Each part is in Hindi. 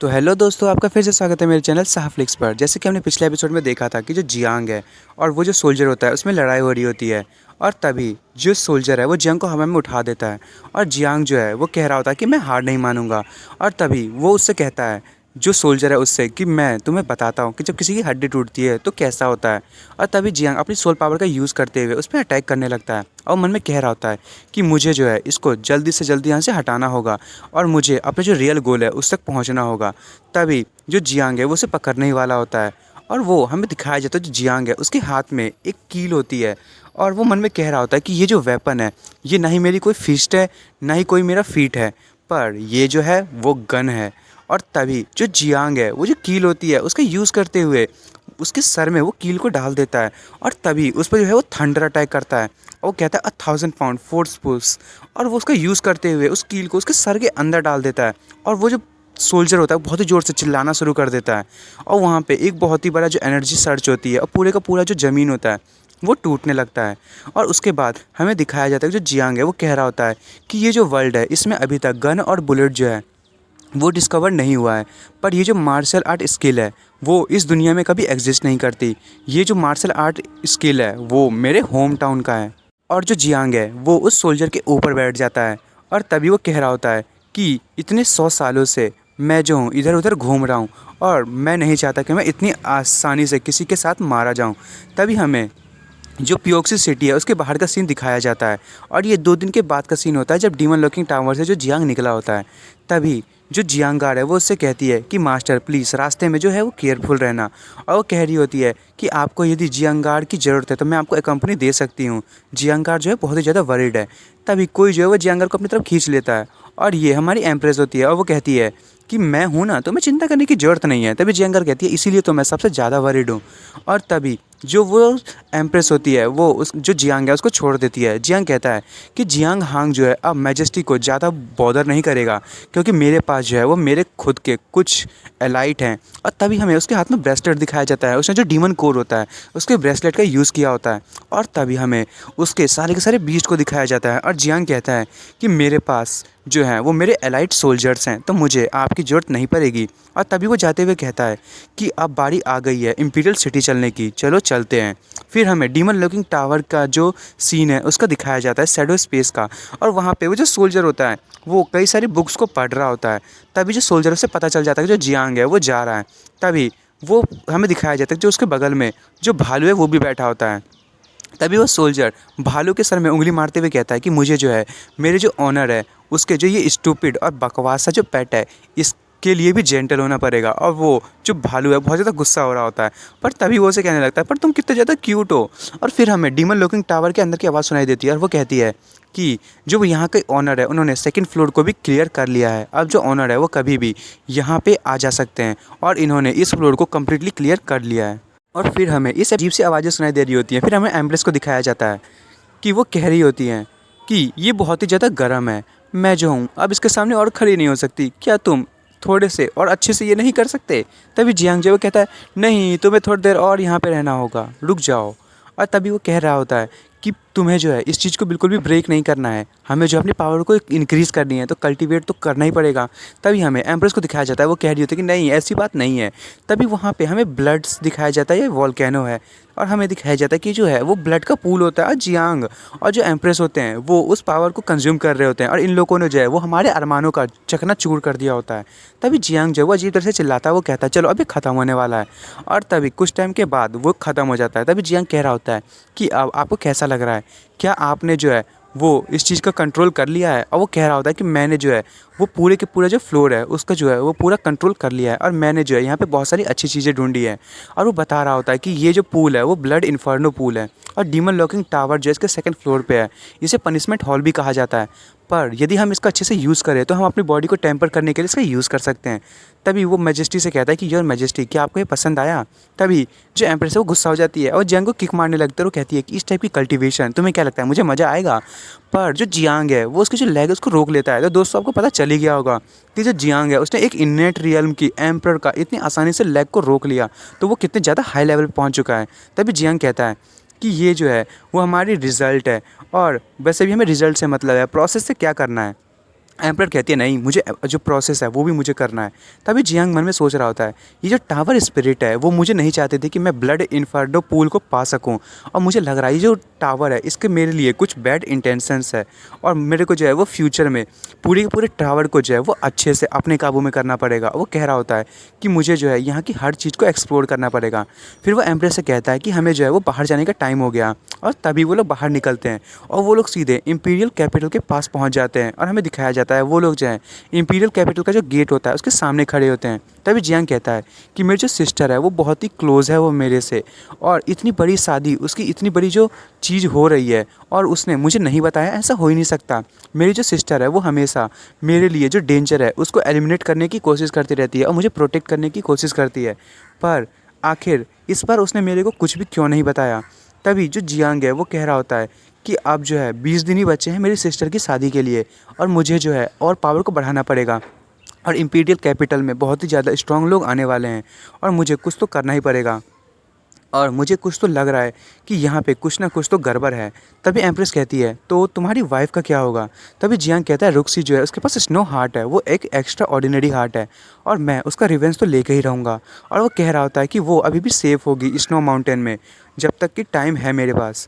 तो हेलो दोस्तों, आपका फिर से स्वागत है मेरे चैनल साहफ्लिक्स पर। जैसे कि हमने पिछले एपिसोड में देखा था कि जो जियांग है और वो जो सोल्जर होता है उसमें लड़ाई हो रही होती है। और तभी जो सोल्जर है वो जियांग को हवा में उठा देता है और जियांग जो है वो कह रहा होता है कि मैं हार नहीं मानूंगा। और तभी वो उससे कहता है, जो सोल्जर है उससे, कि मैं तुम्हें बताता हूँ कि जब किसी की हड्डी टूटती है तो कैसा होता है। और तभी जियांग अपनी सोल पावर का यूज़ करते हुए उस पर अटैक करने लगता है और मन में कह रहा होता है कि मुझे जो है इसको जल्दी से जल्दी यहाँ से हटाना होगा और मुझे अपने जो रियल गोल है उस तक पहुँचना होगा। तभी जो जियांग है वो उसे पकड़ने ही वाला होता है और वो हमें दिखाया जाता है, जो जियांग है उसके हाथ में एक कील होती है और वो मन में कह रहा होता है कि ये जो वेपन है ये ना ही मेरी कोई फिस्ट है ना ही कोई मेरा फीट है, पर ये जो है वो गन है। और तभी जो जियांग है वो जो कील होती है उसका यूज़ करते हुए उसके सर में वो कील को डाल देता है और तभी उस पर जो है वो थंडर अटैक करता है और वो कहता है 1000 पाउंड फोर्स पुश। और वो उसका यूज़ करते हुए उस कील को उसके सर के अंदर डाल देता है और वो जो सोल्जर होता है बहुत ही ज़ोर से चिल्लाना शुरू कर देता है और वहाँ पे एक बहुत ही बड़ा जो एनर्जी सर्च होती है और पूरे का पूरा जो ज़मीन होता है वो टूटने लगता है। और उसके बाद हमें दिखाया जाता है कि जो जियांग है वो कह रहा होता है कि ये जो वर्ल्ड है इसमें अभी तक गन और बुलेट जो है वो डिस्कवर नहीं हुआ है, पर ये जो मार्शल आर्ट स्किल है वो इस दुनिया में कभी एग्जिस्ट नहीं करती। ये जो मार्शल आर्ट स्किल है वो मेरे होम टाउन का है। और जो जियांग है वो उस सोल्जर के ऊपर बैठ जाता है और तभी वो कह रहा होता है कि इतने 100 सालों से मैं जो हूँ इधर उधर घूम रहा हूँ और मैं नहीं चाहता कि मैं इतनी आसानी से किसी के साथ मारा जाऊँ। तभी हमें जो पियोक्सी सिटी है उसके बाहर का सीन दिखाया जाता है और ये 2 दिन के बाद का सीन होता है जब डीमन लॉकिंग टावर से जो जियांग निकला होता है। तभी जो जियांग गार्ड है वो उससे कहती है कि मास्टर प्लीज़ रास्ते में जो है वो केयरफुल रहना। और वो कह रही होती है कि आपको यदि जियांग गार्ड की ज़रूरत है तो मैं आपको एक कंपनी दे सकती हूँ। जियांग गार्ड जो है बहुत ही ज़्यादा वरीड है। तभी कोई जो है वो जियांग गार्ड को अपनी तरफ खींच लेता है और ये हमारी एम्प्रेस होती है और वो कहती है कि मैं हूँ ना, तो मैं चिंता करने की ज़रूरत नहीं है। तभी जियांग गार्ड कहती है इसीलिए तो मैं सबसे ज़्यादा वरीड हूँ। और तभी जो वो एम्प्रेस होती है वो उस जो जियांग है उसको छोड़ देती है। जियांग कहता है कि जियांग हांग जो है अब मैजेस्टी को ज़्यादा बॉदर नहीं करेगा क्योंकि मेरे पास जो है वो मेरे खुद के कुछ एलाइट हैं। और तभी हमें उसके हाथ में ब्रेसलेट दिखाया जाता है, उसने जो डीमन कोर होता है उसके ब्रेसलेट का यूज़ किया होता है। और तभी हमें उसके सारे के सारे बीस्ट को दिखाया जाता है और जियांग कहता है कि मेरे पास जो है वो मेरे एलाइट सोल्जर्स हैं तो मुझे आपकी ज़रूरत नहीं पड़ेगी। और तभी वो जाते हुए कहता है कि अब बारी आ गई है इंपीरियल सिटी चलने की, चलो चलते हैं। फिर हमें डीमन लॉकिंग टावर का जो सीन है उसका दिखाया जाता है, शैडो स्पेस का। और वहाँ पे वो जो सोल्जर होता है वो कई सारी बुक्स को पढ़ रहा होता है। तभी जो सोल्जर से पता चल जाता है कि जो जियांग है वो जा रहा है। तभी वो हमें दिखाया जाता है कि जो उसके बगल में जो भालू है वो भी बैठा होता है। तभी वो सोल्जर भालू के सर में उंगली मारते हुए कहता है कि मुझे जो है मेरे जो ऑनर है उसके जो ये स्टूपिड और बकवास सा जो पेट है इसके लिए भी जेंटल होना पड़ेगा। और वो जो भालू है बहुत ज़्यादा गुस्सा हो रहा होता है, पर तभी वो उसे कहने लगता है पर तुम कितने ज़्यादा क्यूट हो। और फिर हमें डीमन लॉकिंग टावर के अंदर की आवाज़ सुनाई देती है और वो कहती है कि जो यहाँ के ऑनर है उन्होंने सेकंड फ्लोर को भी क्लियर कर लिया है, अब जो ऑनर है वो कभी भी यहाँ पे आ जा सकते हैं और इन्होंने इस फ्लोर को कम्प्लीटली क्लियर कर लिया है। और फिर हमें इस अजीब सी आवाज़ें सुनाई दे रही होती हैं। फिर हमें एम्ब्रेस को दिखाया जाता है कि वो कह रही होती हैं कि ये बहुत ही ज़्यादा गर्म है, मैं जो हूँ अब इसके सामने और खड़ी नहीं हो सकती, क्या तुम थोड़े से और अच्छे से ये नहीं कर सकते। तभी जियांग जो वो कहता है नहीं, तुम्हें थोड़ी देर और यहाँ पे रहना होगा, रुक जाओ। और तभी वो कह रहा होता है कि तुम्हें जो है इस चीज़ को बिल्कुल भी ब्रेक नहीं करना है, हमें जो अपनी पावर को इंक्रीज़ करनी है तो कल्टीवेट तो करना ही पड़ेगा। तभी हमें एम्प्रेस को दिखाया जाता है, वो कह रही होती है कि नहीं ऐसी बात नहीं है। तभी वहाँ पे हमें ब्लड्स दिखाया जाता है, ये वॉल्केनो है और हमें दिखाया जाता है कि जो है वो ब्लड का पूल होता है। और जियांग और जो एम्प्रेस होते हैं वो उस पावर को कंज्यूम कर रहे होते हैं और इन लोगों ने जो है वो हमारे अरमानों का चकनाचूर कर दिया होता है। तभी जियांग जो है वो अजीब तरह से चिल्लाता है, वो कहता है चलो अभी ख़त्म होने वाला है। और तभी कुछ टाइम के बाद वो ख़त्म हो जाता है। तभी जियांग कह रहा होता है कि अब आपको कैसा लग रहा है, क्या आपने जो है वो इस चीज़ का कंट्रोल कर लिया है। और वो कह रहा होता है कि मैंने जो है वो पूरे के पूरा जो फ्लोर है उसका जो है वो पूरा कंट्रोल कर लिया है और मैंने जो है यहाँ पे बहुत सारी अच्छी चीज़ें ढूंढी है। और वो बता रहा होता है कि ये जो पूल है वो ब्लड इन्फर्नो पूल है और डीमन लॉकिंग टावर जो है इसके सेकंड फ्लोर पे है, इसे पनिशमेंट हॉल भी कहा जाता है। पर यदि हम इसका अच्छे से यूज़ करें तो हम अपनी बॉडी को टेम्पर करने के लिए इसका यूज़ कर सकते हैं। तभी वो मैजेस्टी से कहता है कि योर मैजेस्टी क्या आपको ये पसंद आया। तभी जो एम्प्रेस है वो गुस्सा हो जाती है और जियांग को किक मारने लगता है और वो कहती है कि इस टाइप की कल्टीवेशन तुम्हें क्या लगता है मुझे मज़ा आएगा। पर जो जियांग है वो उसकी जो लेग है उसको रोक लेता है। तो दोस्तों आपको पता चल ही गया होगा कि जो जियांग है उसने एक इनेट रियल्म की एम्पर का इतनी आसानी से लेग को रोक लिया तो वो कितने ज़्यादा हाई लेवल पर पहुँच चुका है। तभी जियांग कहता है कि ये जो है वो हमारी रिज़ल्ट है और वैसे भी हमें रिज़ल्ट से मतलब है, प्रोसेस से क्या करना है। एम्परर कहती है नहीं, मुझे जो प्रोसेस है वो भी मुझे करना है। तभी जियांग मन में सोच रहा होता है ये जो टावर स्पिरिट है वो मुझे नहीं चाहते थे कि मैं ब्लड इन्फर्नो पूल को पा सकूं, और मुझे लग रहा है ये जो टावर है इसके मेरे लिए कुछ बैड इंटेंशंस है, और मेरे को जो है वो फ्यूचर में पूरे के पूरे टावर को जो है वो अच्छे से अपने काबू में करना पड़ेगा। वो कह रहा होता है कि मुझे जो है यहाँ की हर चीज़ को एक्सप्लोर करना पड़ेगा। फिर वो एम्परर से कहता है कि हमें जो है वो बाहर जाने का टाइम हो गया, और तभी वो लोग बाहर निकलते हैं और वो लोग सीधे इंपीरियल कैपिटल के पास पहुंच जाते हैं। और हमें दिखाया जाता है वो लोग जो है इंपीरियल कैपिटल का जो गेट होता है उसके सामने खड़े होते हैं। तभी जियांग कहता है कि मेरी जो सिस्टर है वो बहुत ही क्लोज़ है वो मेरे से, और इतनी बड़ी शादी, उसकी इतनी बड़ी जो चीज़ हो रही है और उसने मुझे नहीं बताया, ऐसा हो ही नहीं सकता। मेरी जो सिस्टर है वो हमेशा मेरे लिए जो डेंजर है उसको एलिमिनेट करने की कोशिश करती रहती है और मुझे प्रोटेक्ट करने की कोशिश करती है, पर आखिर इस बार उसने मेरे को कुछ भी क्यों नहीं बताया। तभी जो जियांग है वो कह रहा होता है कि अब जो है 20 दिन ही बचे हैं मेरी सिस्टर की शादी के लिए, और मुझे जो है और पावर को बढ़ाना पड़ेगा, और इंपीरियल कैपिटल में बहुत ही ज़्यादा स्ट्रॉन्ग लोग आने वाले हैं और मुझे कुछ तो करना ही पड़ेगा, और मुझे कुछ तो लग रहा है कि यहाँ पे कुछ ना कुछ तो गड़बड़ है। तभी एम्प्रेस कहती है तो तुम्हारी वाइफ का क्या होगा। तभी जियांग कहता है रुक्सी जो है उसके पास स्नो हार्ट है, वो एक एक्स्ट्रा ऑर्डिनरी हार्ट है और मैं उसका रिवेंज तो लेके ही रहूँगा। और वो कह रहा होता है कि वो अभी भी सेफ़ होगी स्नो माउंटेन में जब तक कि टाइम है मेरे पास।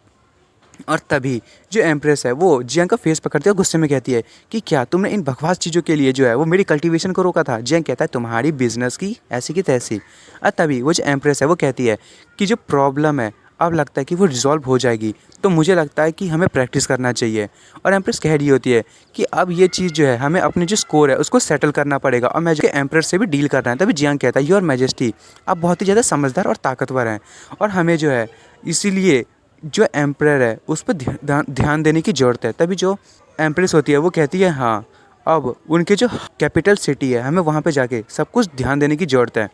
और तभी जो एम्प्रेस है वो जियांग का फेस पकड़ती है और गुस्से में कहती है कि क्या तुमने इन बकवास चीज़ों के लिए जो है वो मेरी कल्टीवेशन को रोका था। जियांग कहता है तुम्हारी बिजनेस की ऐसी की तैसी। और तभी वो जो एम्प्रेस है वो कहती है कि जो प्रॉब्लम है अब लगता है कि वो रिजॉल्व हो जाएगी, तो मुझे लगता है कि हमें प्रैक्टिस करना चाहिए। और एम्प्रेस कह रही होती है कि अब ये चीज़ जो है हमें अपने जो स्कोर है उसको सेटल करना पड़ेगा और मैं जो एम्प्रेस से भी डील करना है। तभी जियांग कहता है योर मैजेस्टी आप बहुत ही ज़्यादा समझदार और ताकतवर हैं, और हमें जो है इसीलिए जो एम्परर है उस पर ध्यान देने की ज़रूरत है। तभी जो एम्प्रेस होती है वो कहती है हाँ, अब उनके जो कैपिटल सिटी है हमें वहाँ पे जाके सब कुछ ध्यान देने की ज़रूरत है।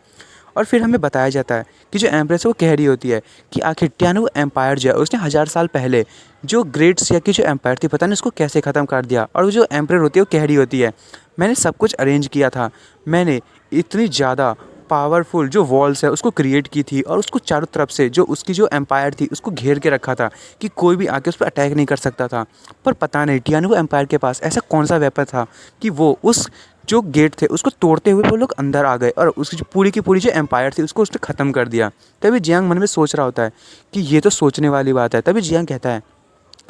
और फिर हमें बताया जाता है कि जो एम्प्रेस है वो कह रही होती है कि आखिर टियानो एम्पायर जो है उसने 1000 साल पहले जो ग्रेट सिया की जो एम्पायर थी पता नहीं उसको कैसे ख़त्म कर दिया। और वो जो एम्परर होती है वो कह रही होती है मैंने सब कुछ अरेंज किया था, मैंने इतनी ज़्यादा पावरफुल जो वॉल्स है उसको क्रिएट की थी और उसको चारों तरफ से जो उसकी जो एम्पायर थी उसको घेर के रखा था कि कोई भी आके उस पर अटैक नहीं कर सकता था। पर पता नहीं टियानो एम्पायर के पास ऐसा कौन सा वेपन था कि वो उस जो गेट थे उसको तोड़ते हुए वो लोग अंदर आ गए और उसकी जो पूरी की पूरी जो एम्पायर थी उसको उसने ख़त्म कर दिया। तभी जियांग मन में सोच रहा होता है कि ये तो सोचने वाली बात है। तभी जियांग कहता है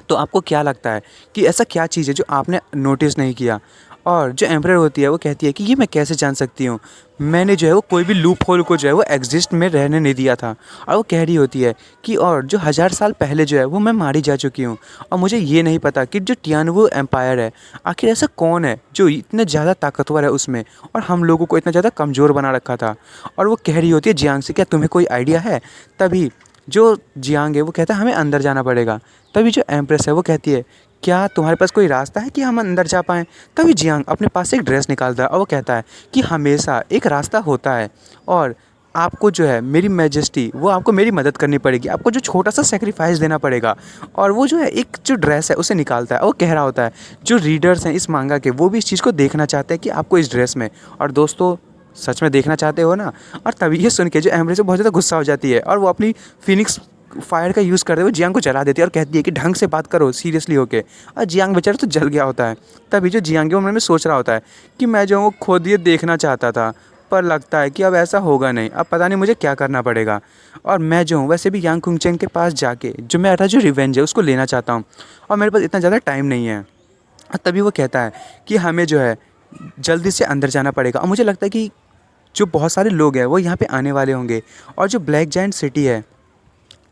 तो आपको क्या लगता है कि ऐसा क्या चीज़ है जो आपने नोटिस नहीं किया। और जो एम्परर होती है वो कहती है कि ये मैं कैसे जान सकती हूँ, मैंने जो है वो कोई भी लूप होल को जो है वो एग्जिस्ट में रहने नहीं दिया था। और वो कह रही होती है कि और जो 1000 साल पहले जो है वो मैं मारी जा चुकी हूँ, और मुझे ये नहीं पता कि जो टियानवो एम्पायर है आखिर ऐसा कौन है जो इतना ज़्यादा ताकतवर है उसमें और हम लोगों को इतना ज़्यादा कमज़ोर बना रखा था। और वो कह रही होती है जियांग से क्या तुम्हें कोई आइडिया है। तभी जो जियांग है वो कहता है हमें अंदर जाना पड़ेगा। तभी जो एम्प्रेस है वो कहती है क्या तुम्हारे पास कोई रास्ता है कि हम अंदर जा पाएँ। तभी जियांग अपने पास से एक ड्रेस निकालता है और वो कहता है कि हमेशा एक रास्ता होता है और आपको जो है मेरी मैजेस्टी वो आपको मेरी मदद करनी पड़ेगी, आपको जो छोटा सा सेक्रीफाइस देना पड़ेगा। और वो जो है एक जो ड्रेस है उसे निकालता है और वो कह रहा होता है जो रीडर्स हैं इस मांगा के वो भी इस चीज़ को देखना चाहते हैं कि आपको इस ड्रेस में, और दोस्तों सच में देखना चाहते हो ना। और तभी ये सुन के जो एम्प्रेस बहुत ज़्यादा गुस्सा हो जाती है और वो अपनी फिनिक्स फायर का यूज़ करते हुए जियांग को जला देती है और कहती है कि ढंग से बात करो सीरियसली होके। और जियांग बेचारा तो जल गया होता है। तभी जो जियांग के मन में सोच रहा होता है कि मैं जो हूँ खुद ये देखना चाहता था, पर लगता है कि अब ऐसा होगा नहीं, अब पता नहीं मुझे क्या करना पड़ेगा। और मैं जो हूँ वैसे भी यांग कुंगचेन के पास जाके जो मेरा जो रिवेंज है उसको लेना चाहता हूँ, और मेरे पास इतना ज़्यादा टाइम नहीं है। और तभी वो कहता है कि हमें जो है जल्दी से अंदर जाना पड़ेगा, और मुझे लगता है कि जो बहुत सारे लोग हैं वो यहाँ पे आने वाले होंगे, और जो ब्लैक जायंट सिटी है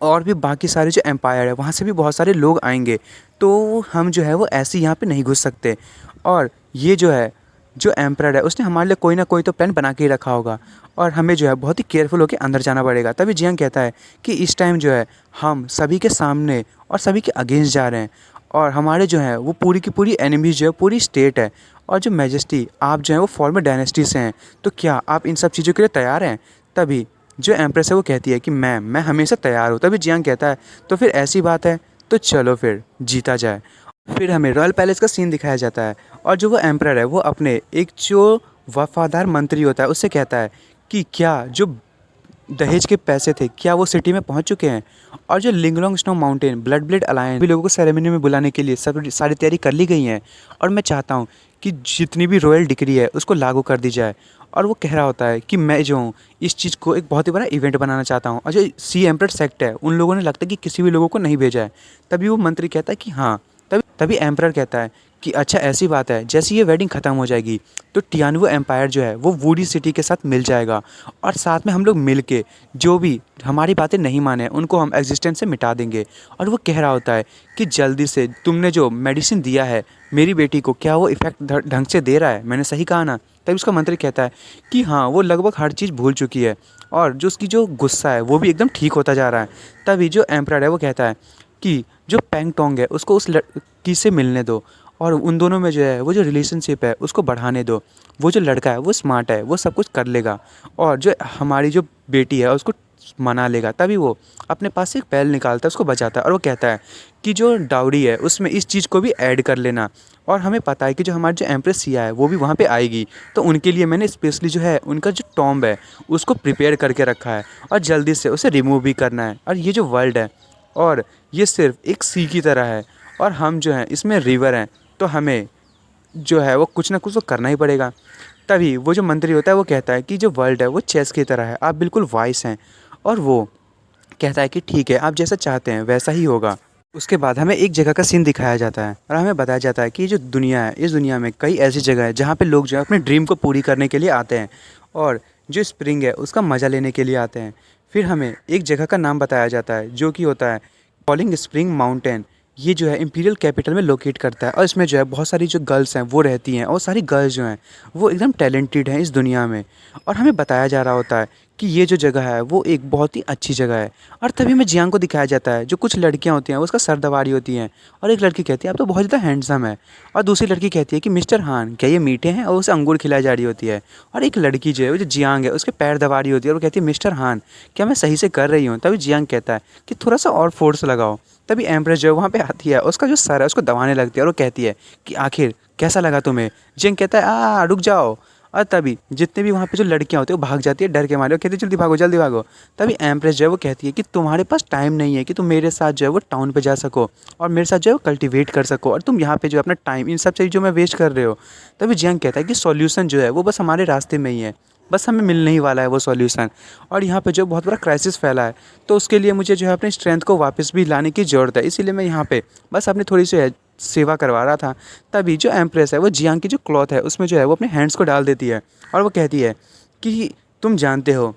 और भी बाकी सारे जो एम्पायर है वहाँ से भी बहुत सारे लोग आएंगे, तो हम जो है वो ऐसे यहाँ पे नहीं घुस सकते। और ये जो है जो एम्परर है उसने हमारे लिए कोई ना कोई तो प्लान बना के ही रखा होगा, और हमें जो है बहुत ही केयरफुल होकर अंदर जाना पड़ेगा। तभी जियांग कहता है कि इस टाइम जो है हम सभी के सामने और सभी के अगेंस्ट जा रहे हैं, और हमारे जो है वो पूरी की पूरी एनिमीज जो है पूरी स्टेट है। और जो मैजेस्टी आप जो है वो फॉर्मर डायनेस्टी से हैं, तो क्या आप इन सब चीज़ों के लिए तैयार हैं। तभी जो एम्प्रेस है वो कहती है कि मैं हमेशा तैयार हूँ। तभी जियांग कहता है तो फिर ऐसी बात है तो चलो फिर जीता जाए। फिर हमें रॉयल पैलेस का सीन दिखाया जाता है, और जो वो एम्परर है वो अपने एक जो वफादार मंत्री होता है उससे कहता है कि क्या जो दहेज के पैसे थे, क्या वो सिटी में पहुंच चुके हैं? और जो लिंगलोंग snow mountain blood blade alliance भी लोगों को सेरेमनी में बुलाने के लिए सब सारी तैयारी कर ली गई हैं। और मैं चाहता हूँ कि जितनी भी रॉयल डिक्री है उसको लागू कर दी जाए। और वो कह रहा होता है कि मैं जो हूँ इस चीज़ को एक बहुत ही बड़ा इवेंट बनाना चाहता हूँ। और जो सी एम्परर सेक्ट है उन लोगों ने लगता है कि किसी भी लोगों को नहीं भेजा है। तभी वो मंत्री कहता है कि हाँ, तभी तभी एम्परर कहता है कि अच्छा ऐसी बात है, जैसे ये वेडिंग ख़त्म हो जाएगी तो टियानवो एम्पायर जो है वो वूडी सिटी के साथ मिल जाएगा। और साथ में हम लोग मिल के जो भी हमारी बातें नहीं माने उनको हम एग्जिस्टेंस से मिटा देंगे। और वो कह रहा होता है कि जल्दी से तुमने जो मेडिसिन दिया है मेरी बेटी को, क्या वो इफ़ेक्ट ढंग से दे रहा है? मैंने सही कहा ना? तभी उसका मंत्री कहता है कि हाँ, वो लगभग हर चीज़ भूल चुकी है और जो उसकी जो गुस्सा है वो भी एकदम ठीक होता जा रहा है। तभी जो एम्परर है वो कहता है कि जो पेंग टोंग है उसको उस लड़की से मिलने दो और उन दोनों में जो है वो जो रिलेशनशिप है उसको बढ़ाने दो। वो जो लड़का है वो स्मार्ट है, वो सब कुछ कर लेगा और जो हमारी जो बेटी है उसको मना लेगा। तभी वो अपने पास से एक बैल निकालता है, उसको बचाता है और वो कहता है कि जो डाउरी है उसमें इस चीज़ को भी ऐड कर लेना। और हमें पता है कि जो हमारी जो एम्प्रेस सिया है वो भी वहाँ पे आएगी, तो उनके लिए मैंने स्पेशली जो है उनका जो टॉम्ब है उसको प्रिपेयर करके रखा है और जल्दी से उसे रिमूव भी करना है। और ये जो वर्ल्ड है और ये सिर्फ एक सी की तरह है और हम जो हैं इसमें रिवर हैं, तो हमें जो है वो कुछ ना कुछ तो करना ही पड़ेगा। तभी वो जो मंत्री होता है वो कहता है कि जो वर्ल्ड है वो चेस की तरह है, आप बिल्कुल वाइस हैं। और वो कहता है कि ठीक है, आप जैसा चाहते हैं वैसा ही होगा। उसके बाद हमें एक जगह का सीन दिखाया जाता है और हमें बताया जाता है कि ये जो दुनिया है, इस दुनिया में कई ऐसी जगह है जहाँ पे लोग जो है अपने ड्रीम को पूरी करने के लिए आते हैं और जो स्प्रिंग है उसका मज़ा लेने के लिए आते हैं। फिर हमें एक जगह का नाम बताया जाता है जो कि होता है फॉलिंग स्प्रिंग माउंटेन। ये जो है इंपीरियल कैपिटल में लोकेट करता है और इसमें जो है बहुत सारी जो गर्ल्स हैं वो रहती हैं और सारी गर्ल्स जो हैं वो एकदम टैलेंटेड हैं इस दुनिया में। और हमें बताया जा रहा होता है कि ये जो जगह है वो एक बहुत ही अच्छी जगह है। और तभी हमें जियांग को दिखाया जाता है, जो कुछ लड़कियां होती हैं वो उसका सर दबा रही होती हैं और एक लड़की कहती है आप तो बहुत ज़्यादा हैंडसम है और दूसरी लड़की कहती है कि मिस्टर हान क्या ये मीठे हैं, और उसे अंगूर खिलाई जा रही होती है। और एक लड़की जो है वो जो जियांग है उसके पैर दबा रही होती है और वो कहती है मिस्टर हान क्या मैं सही से कर रही हूँ? तभी जियांग कहता है कि थोड़ा सा और फोर्स लगाओ। तभी एम्प्रेस जो है वहाँ पे आती है, उसका जो सर है उसको दबाने लगती है और वो कहती है कि आखिर कैसा लगा तुम्हें? जियांग कहता है रुक जाओ। और तभी जितने भी वहाँ पे जो लड़कियाँ होती हैं वो भाग जाती है डर के मारे और कहती है जल्दी भागो जल्दी भागो। तभी एम्प्रेस जो है वो कहती है कि तुम्हारे पास टाइम नहीं है कि तुम मेरे साथ जो है वो टाउन पे जा सको और मेरे साथ जो है वो कल्टीवेट कर सको, और तुम यहाँ पे जो है अपना टाइम इन सब चीज़ों में वेस्ट कर रहे हो। तभी जियांग कहता है कि सॉल्यूशन जो है वो बस हमारे रास्ते में ही है, बस हमें मिलने ही वाला है वो सॉल्यूशन। और यहाँ पे जो बहुत बड़ा क्राइसिस फैला है, तो उसके लिए मुझे जो है अपनी स्ट्रेंथ को वापस भी लाने की ज़रूरत है, इसीलिए मैं यहाँ पे बस अपनी थोड़ी सी सेवा करवा रहा था। तभी जो एम्प्रेस है वो जियांग की जो क्लॉथ है उसमें जो है वो अपने हैंड्स को डाल देती है और वो कहती है कि तुम जानते हो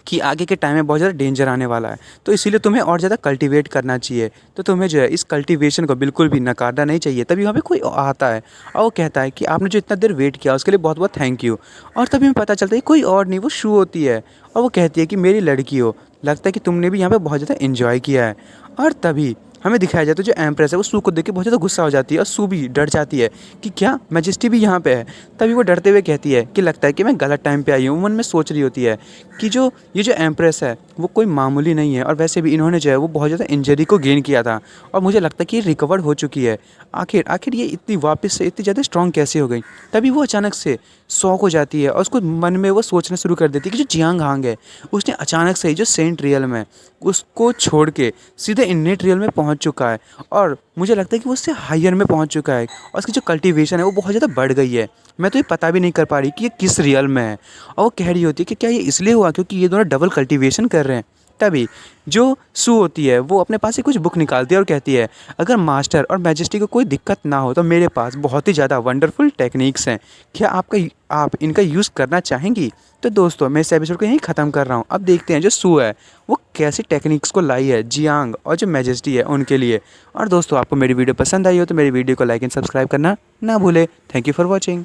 कि आगे के टाइम में बहुत ज़्यादा डेंजर आने वाला है, तो इसीलिए तुम्हें और ज़्यादा कल्टीवेट करना चाहिए, तो तुम्हें जो है इस कल्टीवेशन को बिल्कुल भी नकारना नहीं चाहिए। तभी वहाँ पे कोई आता है और वो कहता है कि आपने जो इतना देर वेट किया उसके लिए बहुत बहुत थैंक यू। और तभी हमें पता चलता है कोई और नहीं वो शू होती है और वो कहती है कि मेरी लड़की हो, लगता है कि तुमने भी यहाँ पे बहुत ज़्यादा इन्जॉय किया है। और तभी हमें दिखाया जाता है जो एम्प्रेस है वो सू को देख के बहुत ज़्यादा गुस्सा हो जाती है और सू भी डर जाती है कि क्या मैजेस्टी भी यहाँ पे है। तभी वो डरते हुए कहती है कि लगता है कि मैं गलत टाइम पे आई हूँ। मन में सोच रही होती है कि जो ये जो एम्प्रेस है वो कोई मामूली नहीं है और वैसे भी इन्होंने जो है वो बहुत ज़्यादा इंजरी को गेन किया था और मुझे लगता है कि ये रिकवर हो चुकी है। आखिर ये इतनी वापस से इतनी ज़्यादा स्ट्रॉन्ग कैसे हो गई? तभी वो अचानक से शॉक हो जाती है और उसको मन में वो सोचना शुरू कर देती है कि जो जियांग हांग है उसने अचानक से ही जो सेंट रियल में उसको छोड़ के सीधे इन्नेट रियल में पहुंच चुका है और मुझे लगता है कि वो उससे हायर में पहुंच चुका है और उसकी जो कल्टीवेशन है वो बहुत ज़्यादा बढ़ गई है। मैं तो ये पता भी नहीं कर पा रही कि ये किस रियल में है। और वो कह रही होती है कि क्या ये इसलिए हुआ क्योंकि ये दोनों डबल कल्टीवेशन कर रहे हैं। तभी जो सू होती है वो अपने पास से कुछ बुक निकालती है और कहती है अगर मास्टर और मैजेस्टी को कोई दिक्कत ना हो तो मेरे पास बहुत ही ज़्यादा वंडरफुल टेक्निक्स हैं, क्या आप इनका यूज़ करना चाहेंगी? तो दोस्तों मैं इस एपिसोड को यहीं ख़त्म कर रहा हूँ। अब देखते हैं जो सू है वो कैसी टेक्निक्स को लाई है जियांग और जो मैजेस्टी है उनके लिए। और दोस्तों आपको मेरी वीडियो पसंद आई हो तो मेरी वीडियो को लाइक एंड सब्सक्राइब करना ना भूले। Thank you for watching.